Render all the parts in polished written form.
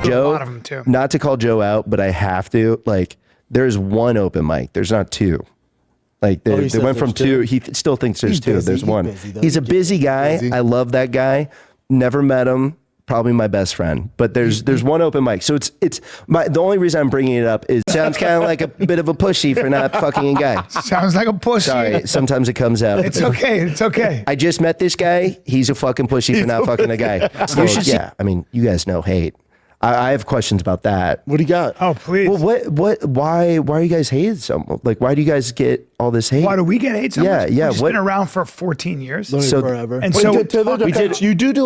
Joe, a lot of them too. Not to call Joe out, but I have to. Like, there's one open mic. There's not two. Like they went from two. He still thinks there's two. There's one. He's a busy guy. I love that guy. Never met him. Probably my best friend. But there's one open mic. So the only reason I'm bringing it up is it sounds kind of like a bit of a pushy for not fucking a guy. Sounds like a pushy. Sorry, sometimes it comes out. It's okay. It's okay. I just met this guy. He's a fucking pushy for not fucking a guy. So yeah, I mean, you guys know hate. I have questions about that. What do you got? Oh, please. Well, why are you guys hated so much? Like, why do you guys get all this hate? Why do we get hate so much? Yeah. We've been around for 14 years. So forever. And so you do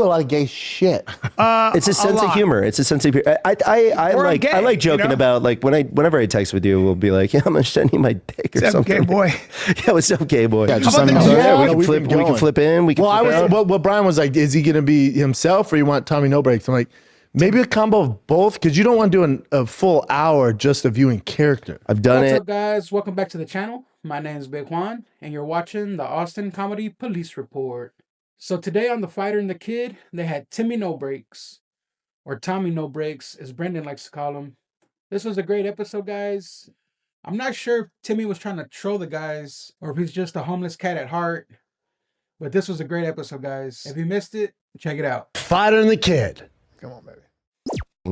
a lot of gay shit. It's a sense of humor. It's a sense of humor. I like joking about, like, whenever I text with you, we'll be like, yeah, I'm gonna send you my dick or something. Gay boy. Yeah, what's up, gay boy? Yeah, just we can flip in. We can what Brian was like, is he gonna be himself or you want Tommy No Breaks? I'm like, maybe a combo of both, because you don't want to do a full hour just of you in character. I've done What's it. up, guys? Welcome back to the channel. My name is Big Juan, and you're watching the Austin Comedy Police Report. So today on The Fighter and the Kid, they had Timmy No Breaks, or Tommy No Breaks, as Brendan likes to call him. This was a great episode, guys. I'm not sure if Timmy was trying to troll the guys, or if he's just a homeless cat at heart, but this was a great episode, guys. If you missed it, check it out. Fighter and the Kid. Come on, baby.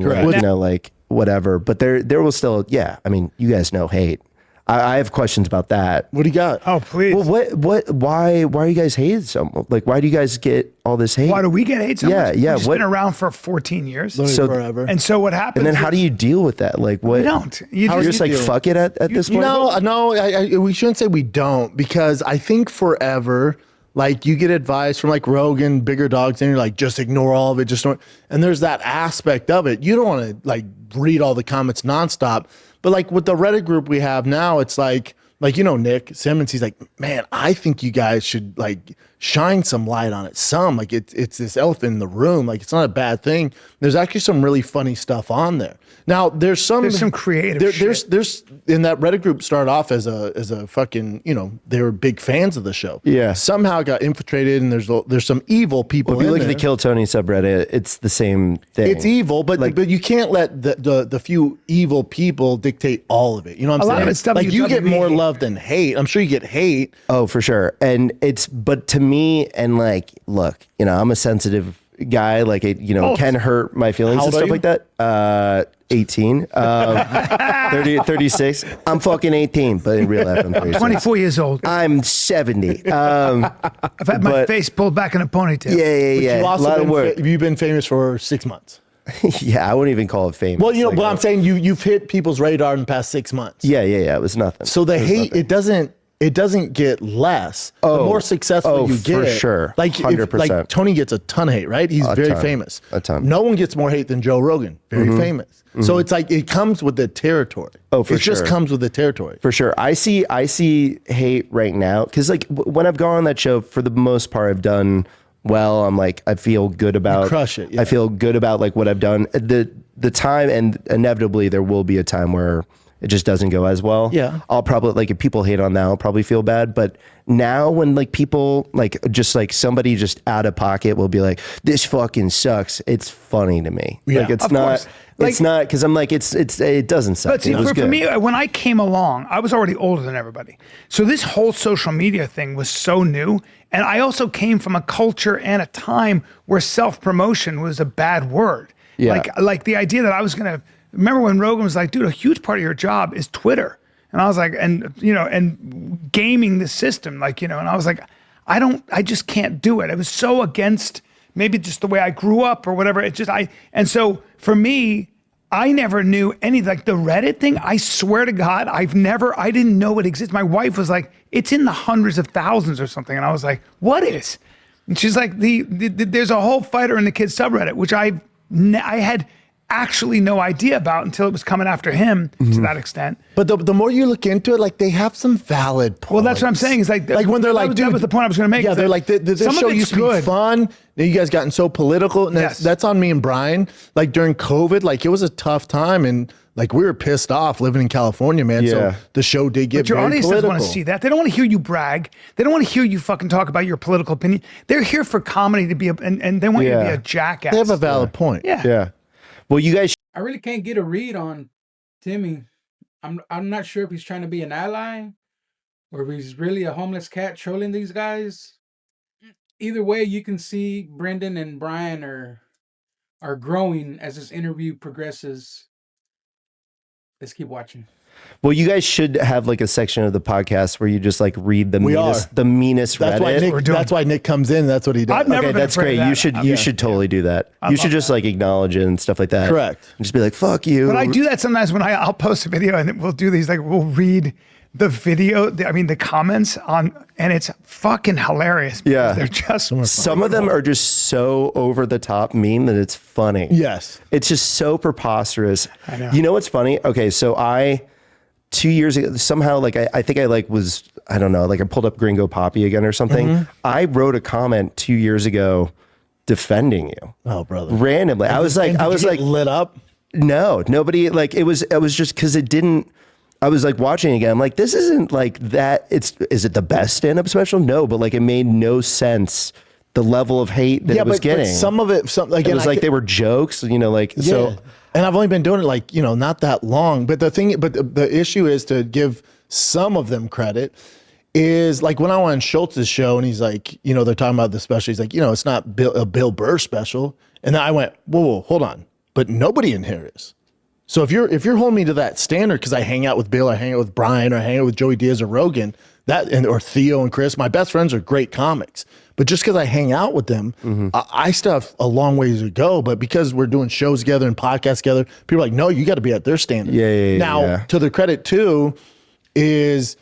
Correct. You know, like, whatever. But there will still, yeah, I mean, you guys know hate. I have questions about that. What do you got? Oh, please. Well, why are you guys hated so much? Like, why do you guys get all this hate? Why do we get hate so much? Yeah. We've been around for 14 years. So forever. And so what happens? And then how do you deal with that? Like, what? We don't. You're just like, fuck it at this point? No, we shouldn't say we don't, because I think forever, like, you get advice from like Rogan, bigger dogs, and you're like, just ignore all of it, just don't. And there's that aspect of it. You don't want to like read all the comments nonstop. But like with the Reddit group we have now, it's like, you know, Nick Simmons, he's like, man, I think you guys should like shine some light on it. Like it's this elephant in the room. Like, it's not a bad thing. There's actually some really funny stuff on there. Now there's some creative shit. There's in that Reddit group started off as a fucking, you know, they were big fans of the show. Yeah. Somehow got infiltrated, and there's some evil people. Well, if you look at the Kill Tony subreddit, it's the same thing. It's evil, but you can't let the few evil people dictate all of it. You know what I'm saying? A lot of it's stuff like, you get more love than hate. I'm sure you get hate. Oh, for sure. And but to me, and like, look, you know, I'm a sensitive guy. Like, it, you know, can hurt my feelings and stuff like that. 18, 36. I'm fucking 18, but in real life, I'm 36. 24 years old. I'm 70. I've had my face pulled back in a ponytail. Yeah. You've a lot of work. You've been famous for 6 months. Yeah, I wouldn't even call it famous. Well, you know, like, but I'm saying you've hit people's radar in the past 6 months. Yeah. It was nothing. So the hate, it doesn't get less. The more successful you get, for sure. Like 100%. Like Tony gets a ton of hate, right? He's very famous. A ton. No one gets more hate than Joe Rogan. Very famous. So it's like, it comes with the territory. Oh, for sure. It just comes with the territory. For sure. I see hate right now, because like when I've gone on that show, for the most part, I've done well. I'm like, I feel good about, you crush it. Yeah. I feel good about like what I've done. The time, and inevitably there will be a time where it just doesn't go as well. Yeah. I'll probably, like, if people hate on that, I'll probably feel bad. But now when like people, like, just like somebody just out of pocket will be like, this fucking sucks, it's funny to me. Yeah. Like, it's Of not, course. it's not, because I'm like, it doesn't suck. But see, for me, when I came along, I was already older than everybody. So this whole social media thing was so new. And I also came from a culture and a time where self-promotion was a bad word. Yeah. Like the idea that I was going to, remember when Rogan was like, dude, a huge part of your job is Twitter. And I was like, and, you know, and gaming the system, like, you know, and I was like, I just can't do it. It was so against maybe just the way I grew up or whatever. It just, and so for me, I never knew any, like the Reddit thing, I swear to God, I didn't know it existed. My wife was like, it's in the hundreds of thousands or something. And I was like, what is? And she's like, there's a whole Fighter and the Kid subreddit, which I had actually no idea about until it was coming after him to that extent. But the more you look into it, like, they have some valid points. Well, that's what I'm saying. Is like when they're like, dude, that was the point I was going to make. Yeah, they're like, this show used to be fun. Now you guys gotten so political, and that's on me and Brian. Like, during COVID, like, it was a tough time, and like, we were pissed off living in California, man. So the show did get your very audience political. doesn't want to see that. They don't want to hear you brag. They don't want to hear you fucking talk about your political opinion. They're here for comedy to be and they want you to be a jackass. They have a valid point. Yeah. Yeah. Well, you guys I really can't get a read on Timmy. I'm not sure if he's trying to be an ally or if he's really a homeless cat trolling these guys. Either way, you can see Brendan and Brian are growing as this interview progresses. Let's keep watching. Well, you guys should have like a section of the podcast where you just like read the meanest that's Reddit. That's why Nick comes in. That's what he does. I've never been that's great. You should totally do that. You should just like acknowledge it and stuff like that. Correct. And just be like, fuck you. But I do that sometimes when I'll post a video and we'll do these, like we'll read the video, the comments on, and it's fucking hilarious. Yeah. They're just, some of them are just so over the top mean that it's funny. Yes. It's just so preposterous. I know. You know what's funny? Okay, so 2 years ago, somehow, like, I think I like was, I don't know, like I pulled up Gringo Poppy again or something. Mm-hmm. I wrote a comment 2 years ago defending you. Oh, brother. Randomly. I was like, lit up. No, nobody, like, it was just because it didn't, I was like watching it again. I'm like, this isn't like that. Is it the best stand-up special? No, but like it made no sense. The level of hate that it was getting. But some of it, it was like they were jokes, like, so. And I've only been doing it like, not that long. But the issue is to give some of them credit is like when I went on Schultz's show and he's like, they're talking about the special. He's like, it's not a Bill Burr special. And then I went, whoa, hold on. But nobody in here is. So if you're holding me to that standard, because I hang out with Bill, I hang out with Brian, or I hang out with Joey Diaz or Rogan, or Theo and Chris, my best friends are great comics. But just because I hang out with them, I still have a long ways to go. But because we're doing shows together and podcasts together, people are like, no, you got to be at their standard. Now, to the credit too, is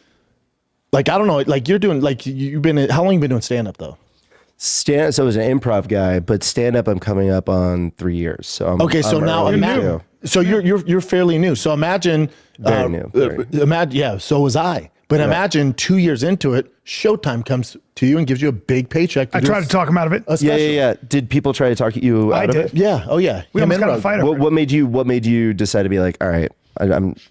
like, I don't know, like you're doing, like how long you been doing stand-up though? So I was an improv guy, but stand-up I'm coming up on 3 years. So I'm now imagine. So you're fairly new. So imagine, very new. Imagine, so was I. But imagine 2 years into it, Showtime comes to you and gives you a big paycheck. I tried to talk him out of it. Yeah. Did people try to talk you out of it? Yeah. Oh yeah. We almost got a fight over it. What made you decide to be like, all right?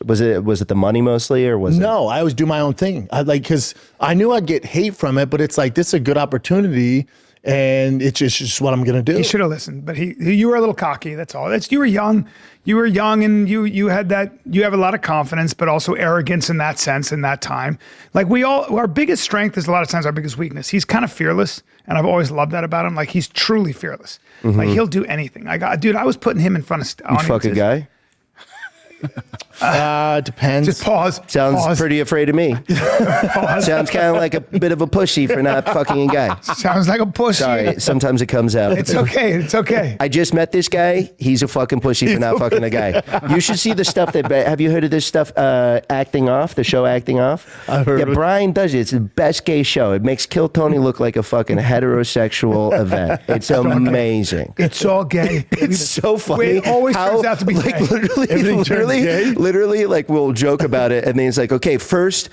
Was it the money mostly, or was it? No, I always do my own thing. Because I knew I'd get hate from it, but it's like, this is a good opportunity. And it's just what I'm going to do. He should have listened, but you were a little cocky. That's all. You were young, and you have a lot of confidence, but also arrogance in that sense, in that time. Like our biggest strength is a lot of times our biggest weakness. He's kind of fearless, and I've always loved that about him. Like he's truly fearless. Like he'll do anything. I was putting him in front of audiences. You fuck a guy? Depends. Just pause. Sounds pretty afraid of me. Sounds kind of like a bit of a pussy for not fucking a guy. Sounds like a pussy. Sorry, sometimes it comes out. It's okay. I just met this guy. He's a fucking pussy for not fucking a guy. You should see the stuff have you heard of this stuff, Acting Off, the show Acting Off? I've heard of it. Brian does it. It's the best gay show. It makes Kill Tony look like a fucking heterosexual event. It's amazing. It's all gay. It's so funny. It always turns out to be like gay. literally, like we'll joke about it, and then it's like, okay, first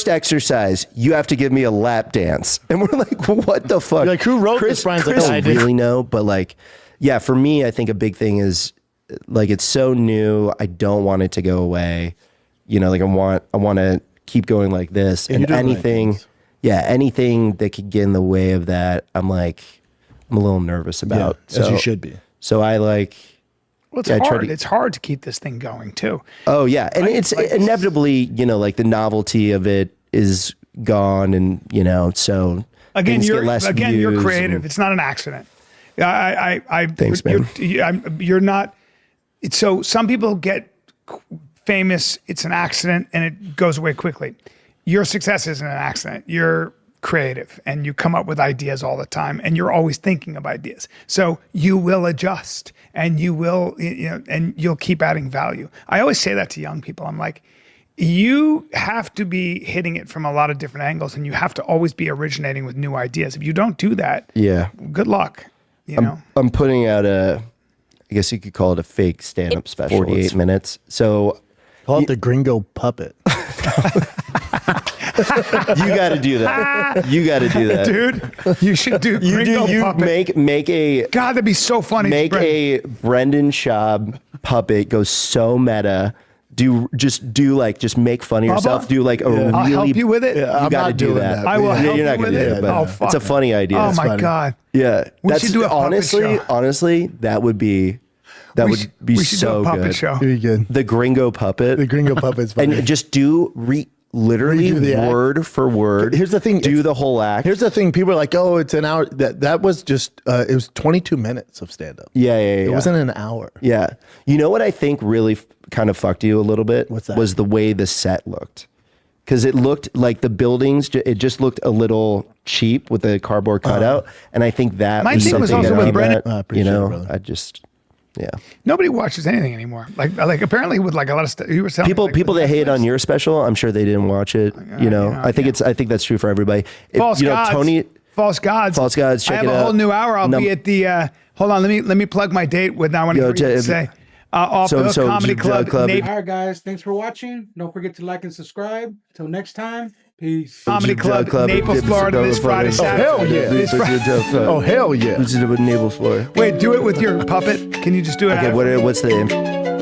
exercise, you have to give me a lap dance, and we're like, what the fuck? You're like, who wrote this? Brian's Chris like, really know, but like, yeah, for me, I think a big thing is like it's so new. I don't want it to go away. Like I want to keep going like this, and anything that could get in the way of that, I'm a little nervous about. As you should be. So I like. Well, it's hard. It's hard to keep this thing going too. Oh yeah, and it's inevitably, like the novelty of it is gone, and so again, you're you're creative. It's not an accident. Thanks, man. You're not. So some people get famous. It's an accident, and it goes away quickly. Your success isn't an accident. You're creative, and you come up with ideas all the time, and you're always thinking of ideas. So you will adjust, and you will, and you'll keep adding value. I always say that to young people. I'm like, you have to be hitting it from a lot of different angles, and you have to always be originating with new ideas. If you don't do that, good luck. I'm putting out I guess you could call it a fake stand-up special. 48 minutes. So call it the Gringo puppet. You got to do that. Dude. You should do. Make a. God, that'd be so funny. Make a Brendan Schaub puppet go so meta. Just make fun of yourself. Do like a really. I'll help you with it. You got to do that. I will help you're not you with do it. But it's a funny idea. Oh my God. Yeah, we should do a puppet show. Honestly, that would be. That would be we should so do a puppet good. show. Pretty good. The Gringo puppet. The Gringo puppet's funny. And just do literally Redo the act. word for word. Here's the thing. Do the whole act. Here's the thing. People are like, oh, it's an hour. That was just, it was 22 minutes of stand-up. Yeah. It wasn't an hour. Yeah. You know what I think really kind of fucked you a little bit? What's that? Was the way the set looked. Because it looked like the buildings, it just looked a little cheap with the cardboard cutout. And I think that My was thing was something also that with Brennan. I appreciate it, brother. I just, yeah. Nobody watches anything anymore. Like apparently with like a lot of stuff you were telling me, People that hate on your special, I'm sure they didn't watch it. I think I think that's true for everybody. False Gods. False Gods. False Gods. Check I have it a out. whole new hour. I'll be at the. Hold on. Let me plug my date with. Now I want to say. Off the Comedy Club. All right, guys. Thanks for watching. Don't forget to like and subscribe. Till next time. Peace. Comedy Club, Naples, Florida, this Friday, Saturday. Hell yeah. This Friday. Oh, hell yeah. Naples, Florida. Wait, do it with your puppet. Can you just do it? Okay, what's the